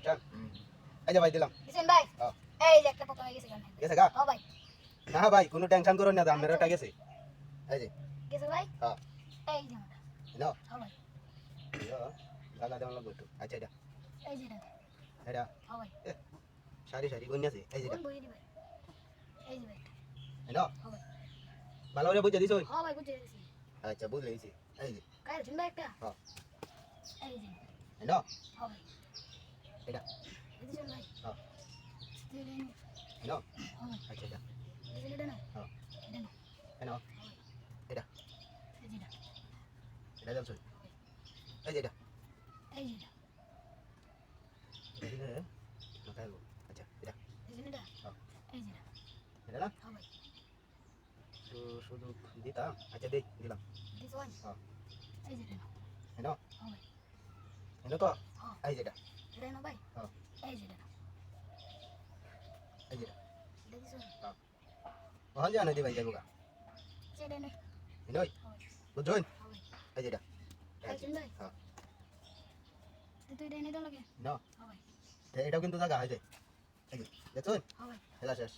বুঝছেন এই যে ভাই দিলাম দিছেন ভাই হ্যাঁ এই যে একটা পকা হয়ে গেছে গান গেছে গা ও ভাই না ভাই কোনো টেনশন করুন না দাম মেরাটা গেছে এই যে গেছে ভাই হ্যাঁ এই যে আমাটা নাও ও ভাই লাগা দেওয়া লাগবে একটু আচ্ছা এটা এই যে এটা ও ভাই সারি সারি গুণ আছে এই যে কোন বই দি ভাই এই যে ভাই নাও ও ভাই ভালো করে বুঝে দিছো ও ভাই বুঝে গেছি আচ্ছা বুঝলে গেছি এই যে কাই শুনবা একটা হ্যাঁ এই যে নাও ও ভাই এটা দিছেন ভাই হ্যাঁ দিলেন নাও ও ভাই আচ্ছা এটা দিছেন এটা না হ্যাঁ এটা না নাও এটা এই যে এটা দাও এই যে এটা এই যে এটা দিলে মাথায় আচ্ছা এটা দিছেন এটা হ্যাঁ এই যে এটা না ও ভাই তো শুধু দিতাম আচ্ছা দেই দিলাম দিছ ভাই হ্যাঁ এই যে নাও ও ভাই এটা তো হ্যাঁ এই যে এটা এটা না ভাই হ্যাঁ এই যে এই যে এটা দিছ হ্যাঁ ওখান জানা দি ভাই যাবো গা সেটা না নই ও ভাই বুঝছেন ও ভাই এই যে এটা খাইছেন ভাই হ্যাঁ তুই এটা এনে দাও লাগে না ও ভাই এটাও কিন্তু জায়গা হয়ে যায় এই যে দেখছেন ও ভাই খেলা শেষ